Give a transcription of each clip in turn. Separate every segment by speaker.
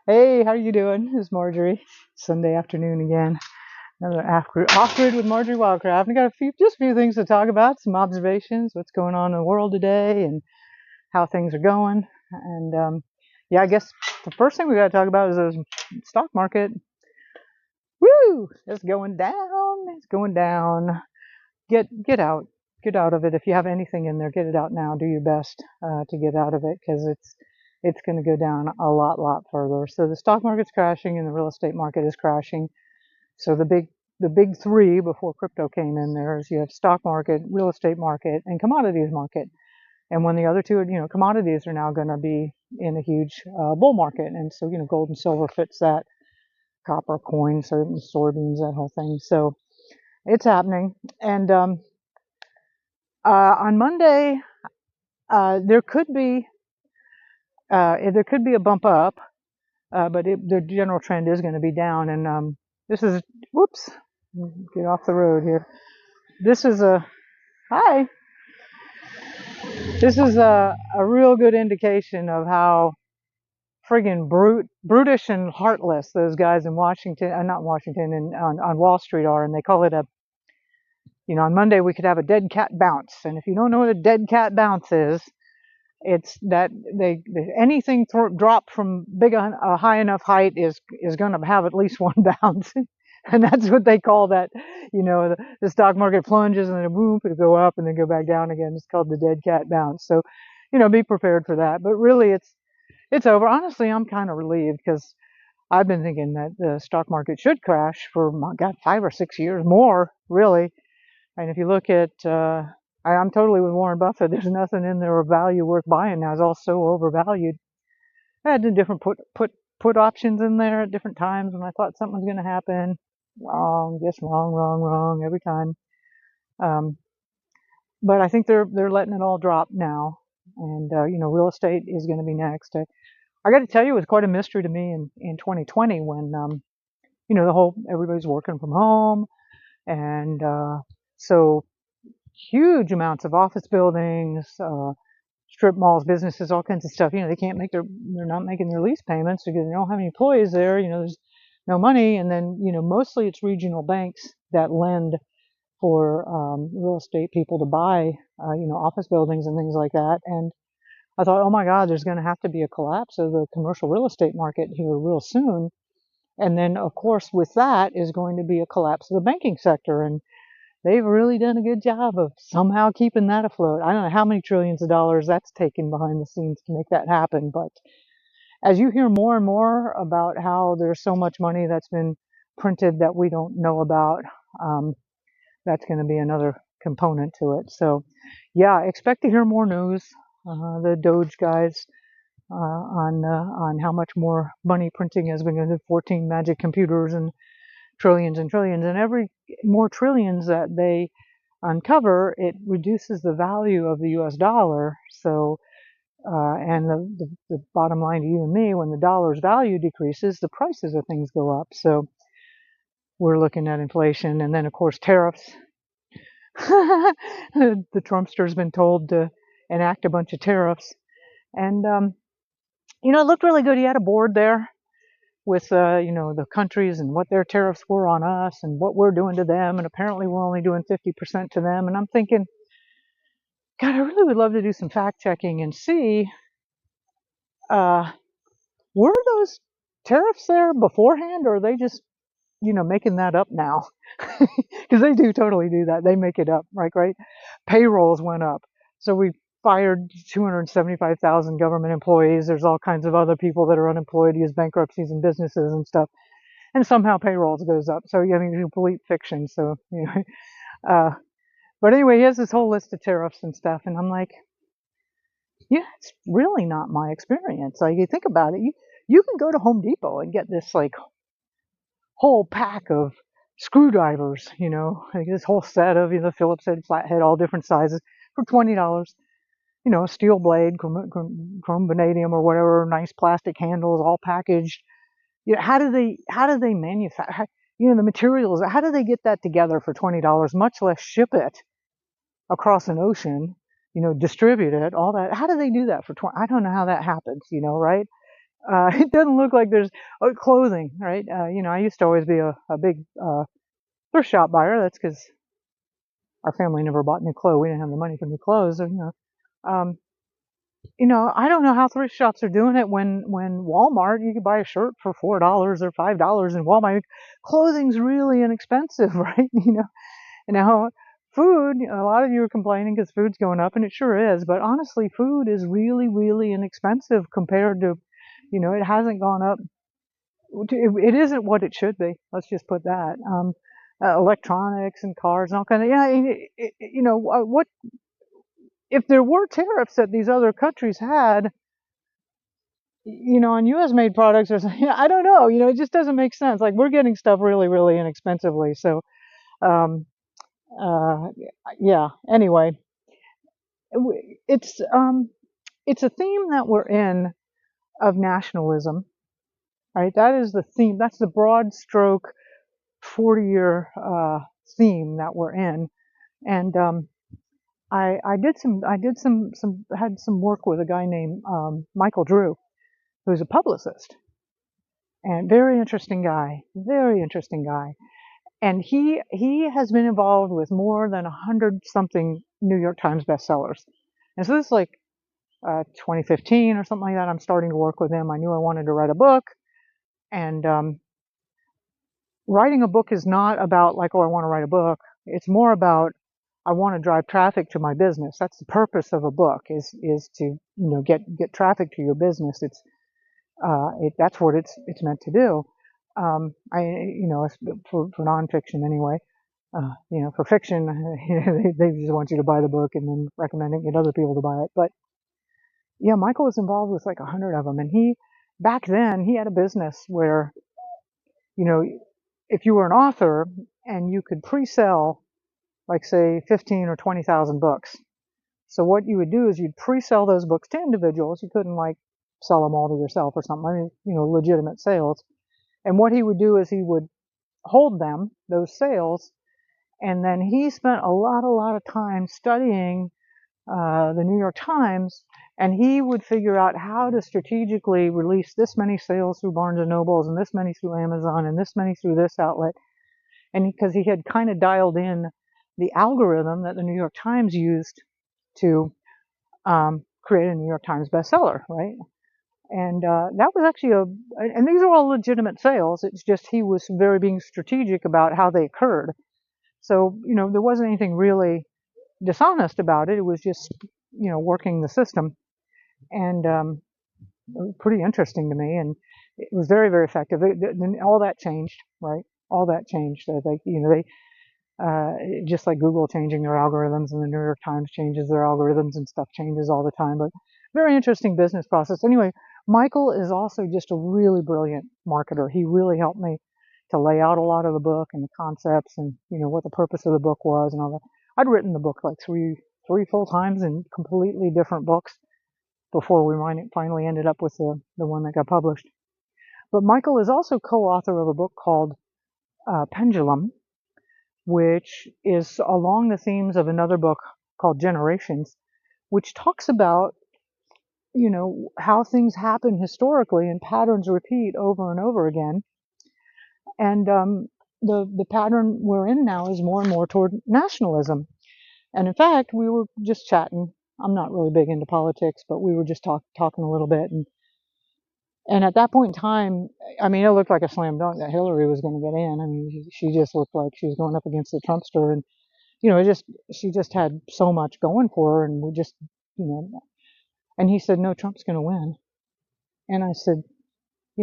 Speaker 1: Hey, how you doing? It's Marjory. Sunday afternoon again. Another off grid with Marjory Wildcraft. We got just a few things to talk about, some observations, what's going on in the world today, and how things are going. And yeah, I guess the first thing we got to talk about is the stock market. Woo! It's going down. It's going down. Get out. Get out of it. If you have anything in there, get it out now. Do your best to get out of it because it's going to go down a lot further. So the stock market's crashing and the real estate market is crashing. So the big three before crypto came in there is you have stock market, real estate market, and commodities market. And when the other two, commodities are now going to be in a huge bull market, and so gold and silver fits that, copper, coin, soybeans, that whole thing. So it's happening. And on Monday, there could be a bump up, but the general trend is going to be down. And this is, whoops, get off the road here. This is hi. This is a real good indication of how friggin' brutish and heartless those guys in Washington, not Washington, and on Wall Street are. And they call it on Monday we could have a dead cat bounce. And if you don't know what a dead cat bounce is, it's that anything dropped from a high enough height is going to have at least one bounce. And that's what they call that. The stock market plunges and then boom, it'll go up and then go back down again. It's called the dead cat bounce. So, be prepared for that. But really, it's over. Honestly, I'm kind of relieved because I've been thinking that the stock market should crash for, my God, 5 or 6 years more, really. And if you look at, I'm totally with Warren Buffett. There's nothing in there of value worth buying now. It's all so overvalued. I had different put options in there at different times when I thought something was going to happen. Wrong, just wrong every time. But I think they're letting it all drop now. And real estate is going to be next. I got to tell you, it was quite a mystery to me in 2020 when everybody's working from home, and so huge amounts of office buildings, strip malls, businesses, all kinds of stuff. They're not making their lease payments because they don't have any employees there. There's no money. And then, mostly it's regional banks that lend for real estate people to buy, office buildings and things like that. And I thought, oh my God, there's going to have to be a collapse of the commercial real estate market here real soon. And then, of course, with that is going to be a collapse of the banking sector. And they've really done a good job of somehow keeping that afloat. I don't know how many trillions of dollars that's taken behind the scenes to make that happen. But as you hear more and more about how there's so much money that's been printed that we don't know about, that's going to be another component to it. So, yeah, expect to hear more news. The Doge guys on how much more money printing has been going to 14 magic computers and trillions, and every more trillions that they uncover, it reduces the value of the U.S. dollar. So, and the bottom line to you and me, when the dollar's value decreases, the prices of things go up. So we're looking at inflation, and then of course tariffs. The Trumpster's been told to enact a bunch of tariffs, and it looked really good. He had a board there with the countries and what their tariffs were on us and what we're doing to them, and apparently we're only doing 50% to them. And I'm thinking, God, I really would love to do some fact checking and see, were those tariffs there beforehand, or are they just making that up now? Because they do totally do that. They make it up, right? Payrolls went up, so we fired 275,000 government employees. There's all kinds of other people that are unemployed, use bankruptcies and businesses and stuff, and somehow payrolls goes up. So complete fiction. So but anyway, he has this whole list of tariffs and stuff, and I'm like, yeah, it's really not my experience. Like, you think about it, you can go to Home Depot and get this like whole pack of screwdrivers, like this whole set of Phillips head, flathead, all different sizes for $20. Steel blade, chrome vanadium or whatever, nice plastic handles, all packaged. How do they manufacture? The materials. How do they get that together for $20? Much less ship it across an ocean. Distribute it, all that. How do they do that for 20? I don't know how that happens. Right? It doesn't look like there's clothing, right? I used to always be a big thrift shop buyer. That's because our family never bought new clothes. We didn't have the money for new clothes. So, um, I don't know how thrift shops are doing it when Walmart, you could buy a shirt for $4 or $5 in Walmart. Clothing's really inexpensive, right? And now food, a lot of you are complaining because food's going up, and it sure is. But honestly, food is really, really inexpensive compared to, it hasn't gone up. It isn't what it should be. Let's just put that. Electronics and cars and all kind of, yeah, what if there were tariffs that these other countries had, on U.S. made products or something? I don't know. It just doesn't make sense. Like, we're getting stuff really, really inexpensively. So, um, uh, yeah. Anyway, it's it's a theme that we're in of nationalism, right? That is the theme. That's the broad stroke 40-year theme that we're in. And I had some work with a guy named Michael Drew, who's a publicist, and very interesting guy. And he has been involved with more than 100 something New York Times bestsellers. And so this is like 2015 or something like that. I'm starting to work with him. I knew I wanted to write a book, and writing a book is not about like, oh, I want to write a book. It's more about, I want to drive traffic to my business. That's the purpose of a book, is to get traffic to your business. That's what it's meant to do. For nonfiction anyway. For fiction, they just want you to buy the book and then recommend it, get other people to buy it. But yeah, Michael was involved with like 100 of them, and back then he had a business where, if you were an author and you could pre-sell, like say 15 or 20,000 books. So what you would do is you'd pre-sell those books to individuals. You couldn't like sell them all to yourself or something. I mean, legitimate sales. And what he would do is he would hold them, those sales, and then he spent a lot of time studying the New York Times, and he would figure out how to strategically release this many sales through Barnes and Nobles, and this many through Amazon, and this many through this outlet. And because he had kind of dialed in the algorithm that the New York Times used to create a New York Times bestseller, right? And that was actually and these are all legitimate sales. It's just he was very being strategic about how they occurred. So, there wasn't anything really dishonest about it. It was just, working the system. And pretty interesting to me. And it was very, very effective. Then all that changed, right? All that changed. Just like Google changing their algorithms, and the New York Times changes their algorithms, and stuff changes all the time. But very interesting business process. Anyway, Michael is also just a really brilliant marketer. He really helped me to lay out a lot of the book and the concepts, and what the purpose of the book was and all that. I'd written the book like three full times in completely different books before we finally ended up with the one that got published. But Michael is also co-author of a book called Pendulum, which is along the themes of another book called Generations, which talks about, how things happen historically and patterns repeat over and over again. And the pattern we're in now is more and more toward nationalism. And in fact, we were just chatting. I'm not really big into politics, but we were just talking a little bit. And at that point in time, I mean, it looked like a slam dunk that Hillary was going to get in. I mean, she just looked like she was going up against the Trumpster. And, she just had so much going for her. And we just, and he said, no, Trump's going to win. And I said,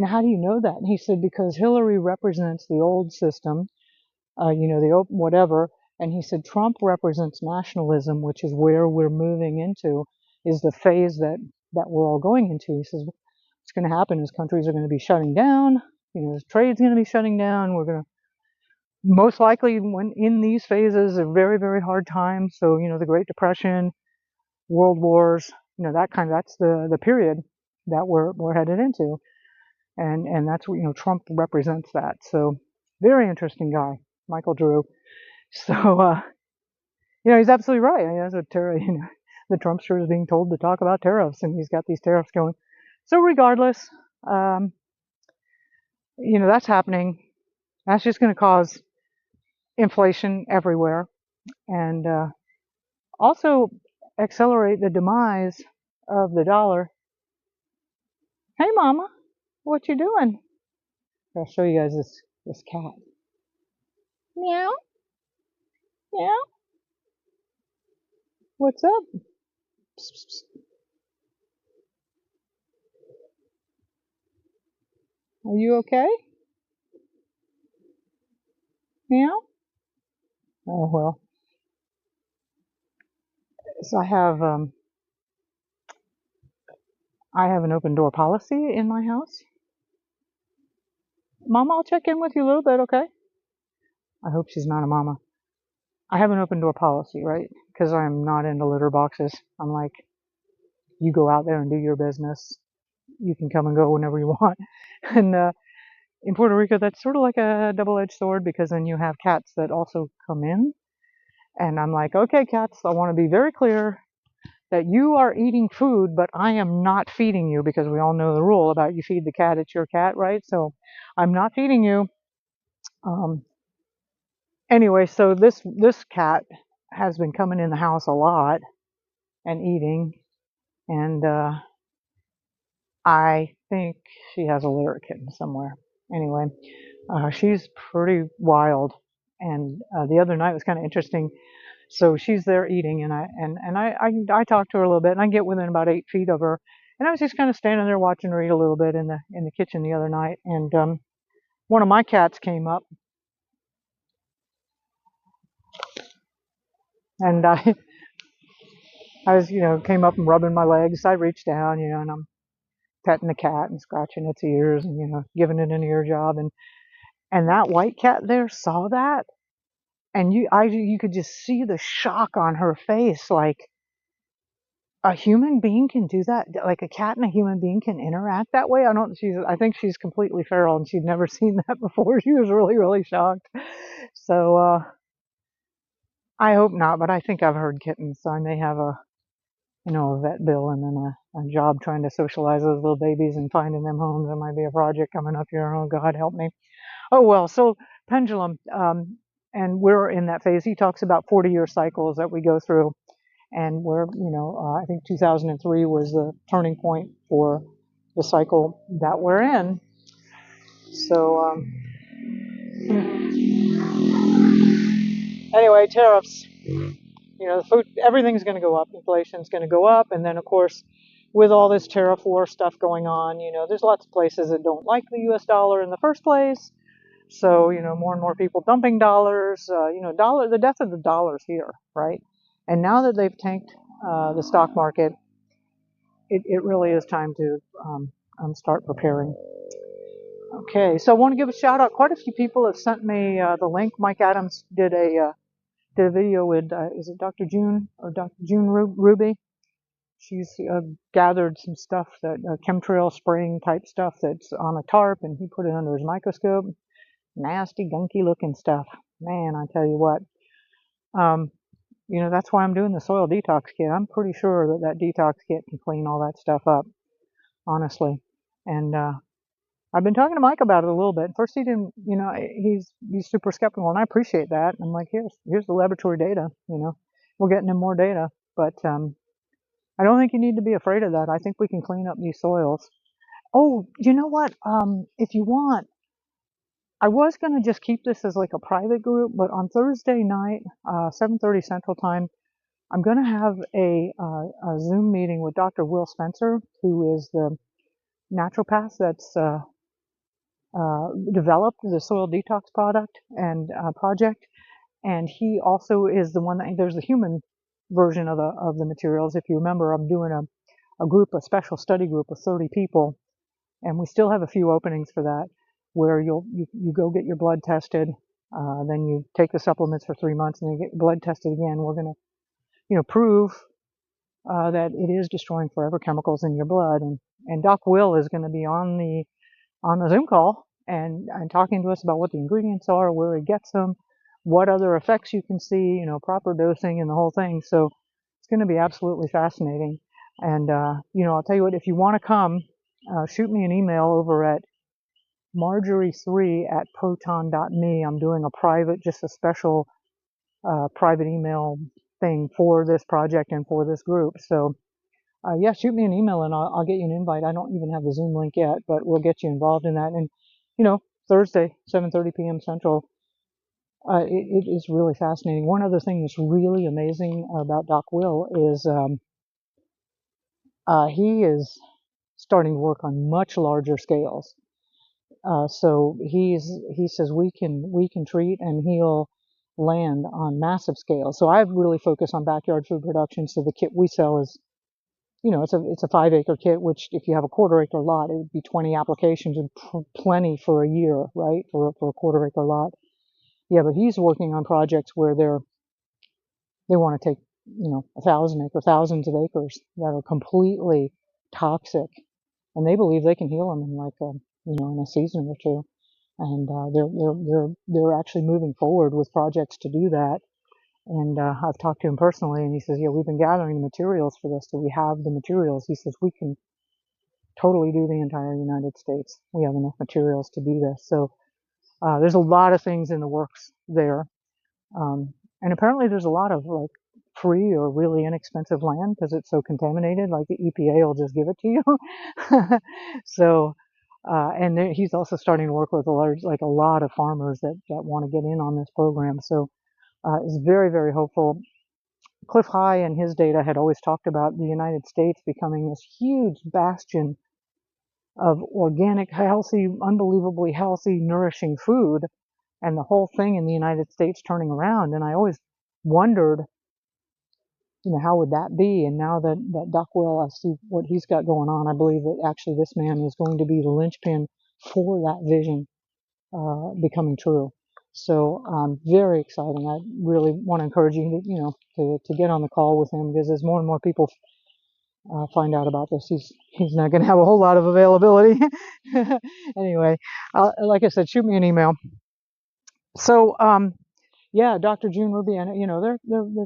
Speaker 1: how do you know that? And he said, because Hillary represents the old system, the old whatever. And he said, Trump represents nationalism, which is where we're moving into, is the phase that we're all going into. He says, what's going to happen is countries are going to be shutting down, trade's going to be shutting down. We're going to most likely, when in these phases, a very, very hard time. So, the Great Depression, World Wars, that's the period that we're headed into. And that's what, Trump represents that. So very interesting guy, Michael Drew. So, he's absolutely right. I mean, that's what the Trumpster is being told to talk about tariffs, and he's got these tariffs going. So regardless, Um, that's happening. That's just going to cause inflation everywhere, and also accelerate the demise of the dollar. Hey, Mama, what you doing? I'll show you guys this cat. Meow, meow. What's up? Psst, psst, psst. Are you okay? Meow. Oh well. So I have an open door policy in my house. Mama, I'll check in with you a little bit, okay? I hope she's not a mama. I have an open door policy, right? Because I'm not into litter boxes. I'm like, you go out there and do your business. You can come and go whenever you want. And in Puerto Rico, that's sort of like a double-edged sword because then you have cats that also come in. And I'm like, okay, cats, I want to be very clear that you are eating food, but I am not feeding you because we all know the rule about you feed the cat, it's your cat, right? So I'm not feeding you. Um, anyway, so this cat has been coming in the house a lot and eating, and I think she has a litter kitten somewhere. Anyway, she's pretty wild, and the other night was kind of interesting. So she's there eating, and I talked to her a little bit, and I get within about 8 feet of her, and I was just kind of standing there watching her eat a little bit in the kitchen the other night, and one of my cats came up, and I was came up and rubbing my legs. I reached down, and I'm petting the cat and scratching its ears and giving it an ear job, and that white cat there saw that, and you could just see the shock on her face, like a human being can do that, like a cat and a human being can interact that way. I think she's completely feral and she'd never seen that before. She was really, really shocked. So I hope not, but I think I've heard kittens, so I may have a vet bill and then a job trying to socialize those little babies and finding them homes. There might be a project coming up here. Oh God, help me. Oh well, so pendulum, and we're in that phase. He talks about 40-year cycles that we go through, and I think 2003 was the turning point for the cycle that we're in. So anyway, tariffs. The food, everything's going to go up. Inflation's going to go up, and then of course, with all this tariff war stuff going on, there's lots of places that don't like the U.S. dollar in the first place. So more and more people dumping dollars. The death of the dollar's here, right? And now that they've tanked the stock market, it really is time to start preparing. Okay, so I want to give a shout out. Quite a few people have sent me the link. Mike Adams did a video with is it Dr. June or Dr. June Ruby? She's gathered some stuff that chemtrail spraying type stuff that's on a tarp, and he put it under his microscope. Nasty, gunky looking stuff. Man, I tell you what. That's why I'm doing the soil detox kit. I'm pretty sure that detox kit can clean all that stuff up, honestly. And I've been talking to Mike about it a little bit. First, he didn't, he's super skeptical, and I appreciate that. I'm like, here's the laboratory data. We're getting him more data, but I don't think you need to be afraid of that. I think we can clean up these soils. Oh, you know what? If you want, I was gonna just keep this as like a private group, but on Thursday night, 7:30 Central Time, I'm gonna have a Zoom meeting with Dr. Will Spencer, who is the naturopath that's developed the soil detox product and project, and he also is the one that there's the human version of the materials. If you remember, I'm doing a special study group of 30 people, and we still have a few openings for that, where you go get your blood tested, then you take the supplements for 3 months, and then you get your blood tested again. We're going to prove that it is destroying forever chemicals in your blood, and Doc Will is going to be on the Zoom call and talking to us about what the ingredients are, where he gets them, what other effects you can see, proper dosing and the whole thing. So it's going to be absolutely fascinating. And I'll tell you what, if you want to come, shoot me an email over at marjorie3@proton.me. I'm doing a private, just a special private email thing for this project and for this group. So yeah, shoot me an email and I'll get you an invite. I don't even have the Zoom link yet, but we'll get you involved in that. And Thursday, 7:30 p.m. Central. It is really fascinating. One other thing that's really amazing about Doc Will is he is starting to work on much larger scales. So he says we can treat and heal land on massive scales. So I've really focused on backyard food production. So the kit we sell is, it's a 5-acre kit, which if you have a quarter-acre lot, it would be 20 applications and plenty for a year, right? For a quarter-acre lot. Yeah, but he's working on projects where they want to take thousands of acres that are completely toxic, and they believe they can heal them in like in a season or two. And they're actually moving forward with projects to do that. And I've talked to him personally, and he says, yeah, we've been gathering the materials for this, so we have the materials. He says we can totally do the entire United States. We have enough materials to do this. So there's a lot of things in the works there. And apparently there's a lot of like free or really inexpensive land because it's so contaminated. Like the EPA will just give it to you. So, and he's also starting to work with a lot of farmers that want to get in on this program. So, it's very, very hopeful. Cliff High and his data had always talked about the United States becoming this huge bastion of organic, healthy, unbelievably healthy, nourishing food, and the whole thing in the United States turning around. And I always wondered, how would that be? And now that Doc Will, I see what he's got going on, I believe that actually this man is going to be the linchpin for that vision becoming true. So very exciting. I really want to encourage you to get on the call with him, because as more and more people find out about this, he's not going to have a whole lot of availability. Anyway, like I said, shoot me an email. So yeah, Dr. June Ruby, and they're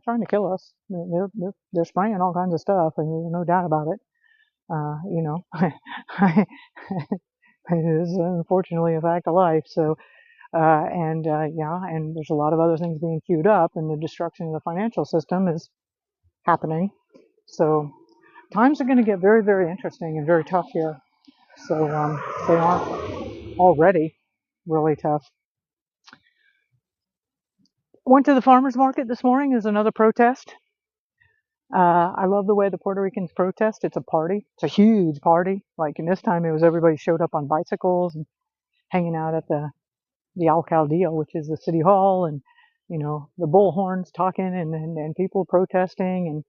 Speaker 1: trying to kill us. They're spraying all kinds of stuff, and there's no doubt about it. It is unfortunately a fact of life. So, and there's a lot of other things being queued up, and the destruction of the financial system is happening. So, times are going to get very, very interesting and very tough here. So, they aren't already really tough. Went to the farmers market this morning. There's another protest. I love the way the Puerto Ricans protest. It's a party. It's a huge party. Like in this time, it was everybody showed up on bicycles and hanging out at the alcaldía, which is the city hall, and the bullhorns talking and people protesting. And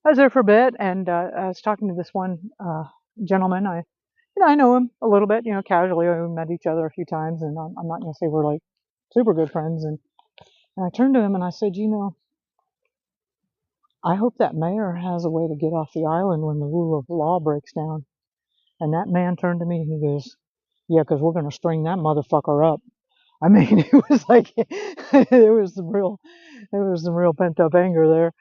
Speaker 1: I was there for a bit, and I was talking to this one gentleman. I know him a little bit, casually. We met each other a few times, and I'm not going to say we're like super good friends. And I turned to him and I said, I hope that mayor has a way to get off the island when the rule of law breaks down. And that man turned to me and he goes, yeah, because we're going to string that motherfucker up. I mean, it was like, there was some real pent up anger there.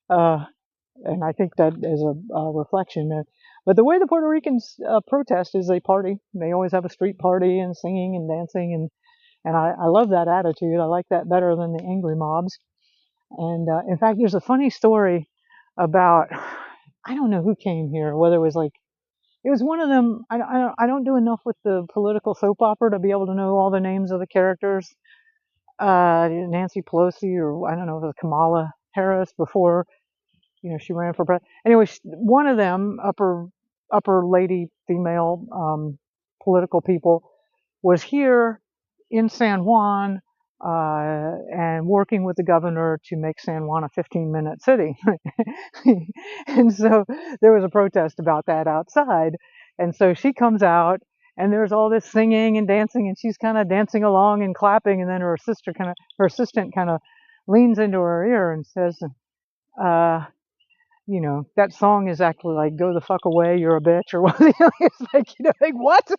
Speaker 1: And I think that is a reflection. But the way the Puerto Ricans protest is they party. They always have a street party and singing and dancing. And I love that attitude. I like that better than the angry mobs. And in fact, there's a funny story about, I don't know who came here, whether it was like, it was one of them. I don't do enough with the political soap opera to be able to know all the names of the characters. Nancy Pelosi, or I don't know if it was Kamala Harris before, she ran for president. Anyway, one of them, upper lady, female, political people, was here in San Juan, and working with the governor to make San Juan a 15-minute city. And so there was a protest about that outside. And so she comes out, and there's all this singing and dancing, and she's kind of dancing along and clapping. And then her assistant kind of leans into her ear and says, that song is actually like, go the fuck away, you're a bitch, or what. It's like, like what?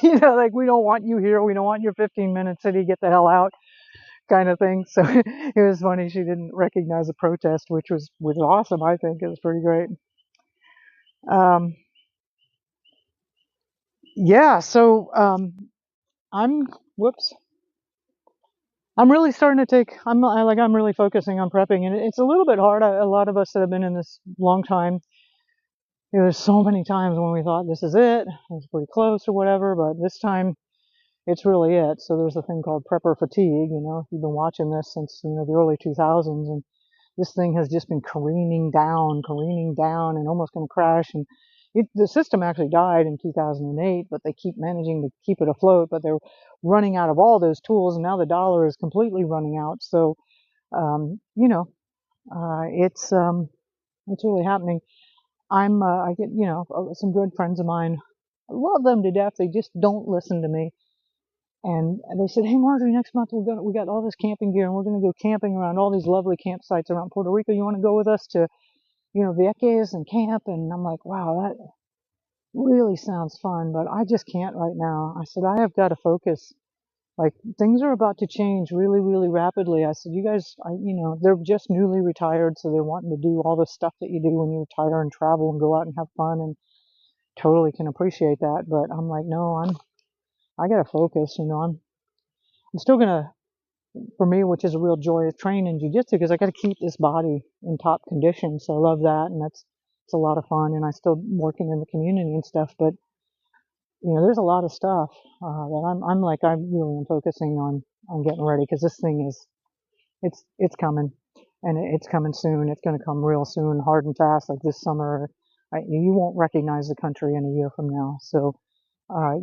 Speaker 1: Like, we don't want you here. We don't want your 15-minute city. Get the hell out, kind of thing. So it was funny. She didn't recognize the protest, which was awesome. I think it was pretty great. Yeah, so I'm whoops. I'm really starting to take. I'm really focusing on prepping, and it's a little bit hard. A lot of us that have been in this long time, there's so many times when we thought this is it, it's pretty close or whatever, but this time it's really it. So there's a thing called prepper fatigue. You've been watching this since the early 2000s, and this thing has just been careening down, and almost going to crash. And the system actually died in 2008, but they keep managing to keep it afloat. But they're running out of all those tools, and now the dollar is completely running out. So um, you know, it's really happening. I get some good friends of mine. I love them to death. They just don't listen to me. And they said, "Hey, Marjorie, next month we got all this camping gear, and we're gonna go camping around all these lovely campsites around Puerto Rico. You want to go with us to, Vieques and camp?" And I'm like, "Wow, that really sounds fun, but I just can't right now." I said, "I have got to focus. Like things are about to change really, really rapidly." I said, "You guys, they're just newly retired, so they're wanting to do all the stuff that you do when you retire and travel and go out and have fun, and totally can appreciate that. But I'm like, no, I got to focus. I'm still gonna." For me, which is a real joy, is training in jiu-jitsu because I got to keep this body in top condition. So I love that, and it's a lot of fun. And I still working in the community and stuff, but there's a lot of stuff that I'm really am focusing on getting ready because this thing is it's coming, and it's coming soon. It's going to come real soon, hard and fast, like this summer. You won't recognize the country in a year from now. So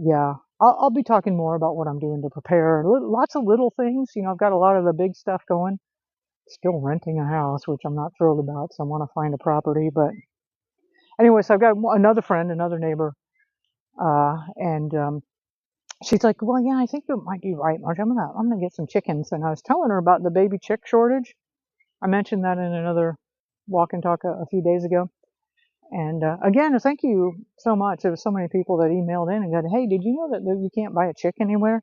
Speaker 1: yeah, I'll be talking more about what I'm doing to prepare. Lots of little things. I've got a lot of the big stuff going. Still renting a house, which I'm not thrilled about. So I want to find a property. But anyway, so I've got another friend, another neighbor, and she's like, "Well, yeah, I think you might be right, Marge. I'm gonna get some chickens." And I was telling her about the baby chick shortage. I mentioned that in another walk and talk a few days ago. And again, thank you so much. There was so many people that emailed in and said, "Hey, did you know that you can't buy a chick anywhere?"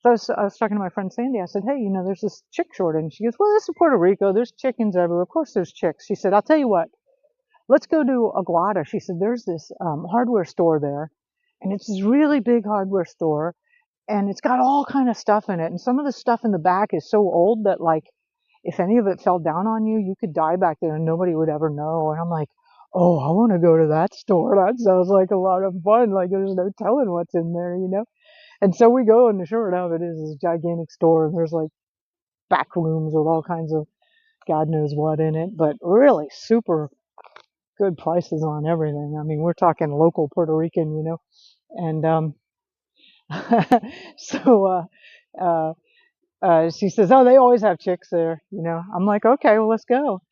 Speaker 1: So I was talking to my friend Sandy. I said, "Hey, there's this chick shortage." And she goes, "Well, this is Puerto Rico. There's chickens everywhere. Of course there's chicks." She said, "I'll tell you what. Let's go to Aguada." She said, "There's this hardware store there, and it's this really big hardware store, and it's got all kind of stuff in it. And some of the stuff in the back is so old that, like, if any of it fell down on you, you could die back there and nobody would ever know." And I'm like, "Oh, I want to go to that store. That sounds like a lot of fun. Like there's no telling what's in there." And so we go, and sure enough, it is this gigantic store, and there's like back rooms with all kinds of God knows what in it, but really super good prices on everything. I mean, we're talking local Puerto Rican. And so uh, she says, "Oh, they always have chicks there." I'm like, "Okay, well, let's go."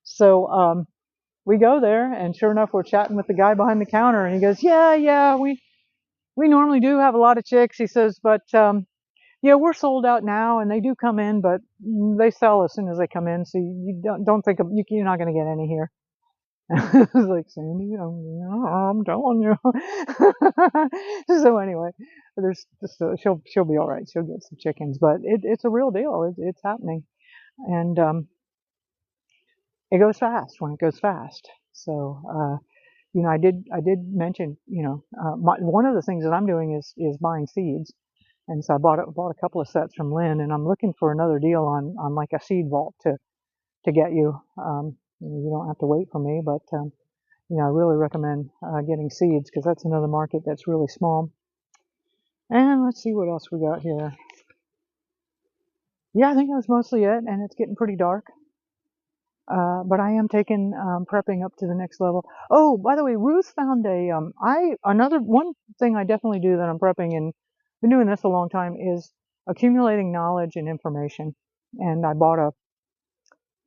Speaker 1: So we go there, and sure enough, we're chatting with the guy behind the counter, and he goes, "Yeah, yeah, we normally do have a lot of chicks." He says, "But yeah, we're sold out now, and they do come in, but they sell as soon as they come in, so you don't think you're not going to get any here." I was like, "Sandy, I'm telling you." So anyway, there's just she'll be all right. She'll get some chickens, but it's a real deal. It's happening, and it goes fast when it goes fast. So I did mention one of the things that I'm doing is buying seeds, and so I bought a couple of sets from Lynn, and I'm looking for another deal on like a seed vault to get you. You don't have to wait for me, but I really recommend getting seeds because that's another market that's really small. And let's see what else we got here. Yeah, I think that's mostly it, and it's getting pretty dark. But I am taking prepping up to the next level. Oh, by the way, Ruth found another one thing I definitely do that I'm prepping, and been doing this a long time, is accumulating knowledge and information. And I bought a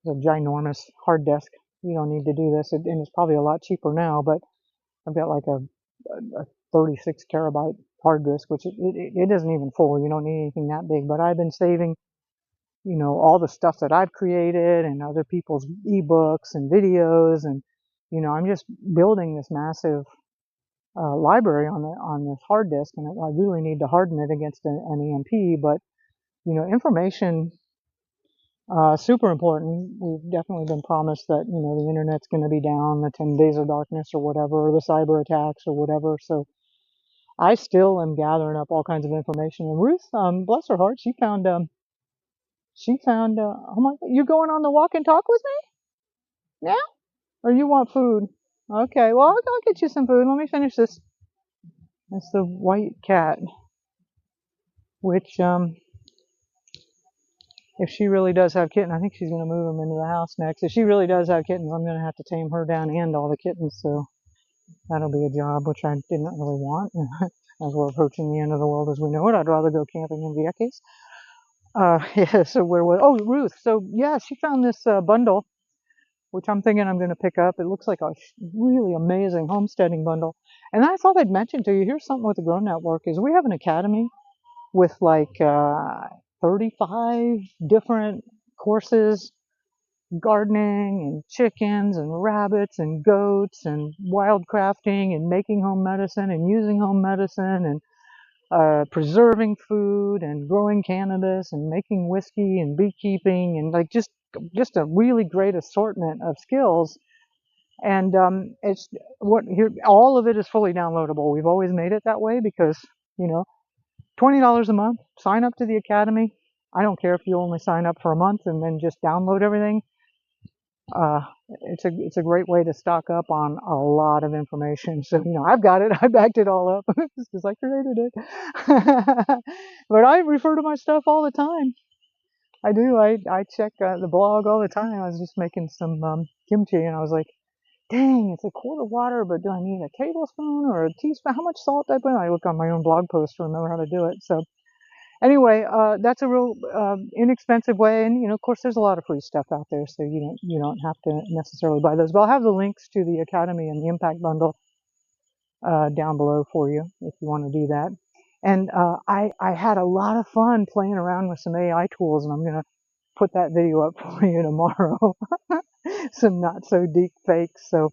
Speaker 1: ginormous hard disk. You don't need to do this, and it's probably a lot cheaper now, but I've got like a 36 terabyte hard disk, which it isn't even full. You don't need anything that big. But I've been saving, all the stuff that I've created and other people's ebooks and videos, and I'm just building this massive library on this hard disk, and I really need to harden it against an EMP. But information super important. We've definitely been promised that the internet's going to be down, the 10 days of darkness or whatever, or the cyber attacks or whatever. So I still am gathering up all kinds of information. And Ruth, bless her heart, she found, oh my, you going on the walk and talk with me now? Or you want food? Okay, well, I'll get you some food. Let me finish this. That's the white cat, which, if she really does have kittens, I think she's going to move them into the house next. If she really does have kittens, I'm going to have to tame her down and all the kittens. So that'll be a job, which I didn't really want. As we're approaching the end of the world as we know it, I'd rather go camping in Vieques. Yeah, so where was, oh, Ruth. So yeah, she found this bundle, which I'm thinking I'm going to pick up. It looks like a really amazing homesteading bundle. And I thought I'd mention to you, here's something with the Grow Network, is we have an academy with like 35 different courses, gardening and chickens and rabbits and goats and wildcrafting and making home medicine and using home medicine and preserving food and growing cannabis and making whiskey and beekeeping and like just a really great assortment of skills. And it's what here, all of it is fully downloadable. We've always made it that way because, you know, $20 a month, sign up to the academy. I don't care if you only sign up for a month and then just download everything. Uh, it's a great way to stock up on a lot of information. So, you know, I've got it. I backed it all up because I created it. But I refer to my stuff all the time. I do. I check the blog all the time. I was just making some kimchi, and I was like, dang, it's a quart of water, but do I need a tablespoon or a teaspoon? How much salt do I put in? I look on my own blog post to remember how to do it. So anyway, that's a real inexpensive way, and you know, of course, there's a lot of free stuff out there, so you don't have to necessarily buy those. But I'll have the links to the Academy and the Impact Bundle down below for you if you want to do that. And I had a lot of fun playing around with some AI tools, and I'm gonna put that video up for you tomorrow. Some not so deep fakes. So,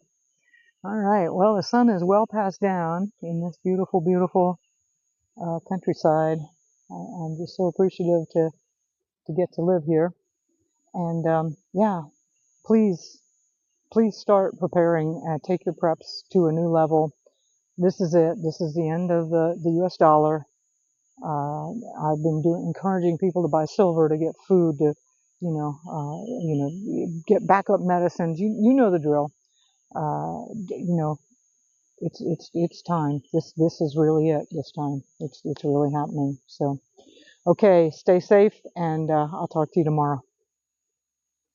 Speaker 1: all right. Well, the sun is well past down in this beautiful, beautiful countryside. I'm just so appreciative to get to live here. And yeah, please, please start preparing. Take your preps to a new level. This is it. This is the end of the U.S. dollar. I've been encouraging people to buy silver to get food to, get backup medicines. You know the drill. You know, it's time. This is really it. This time, it's really happening. So, okay, stay safe, and I'll talk to you tomorrow.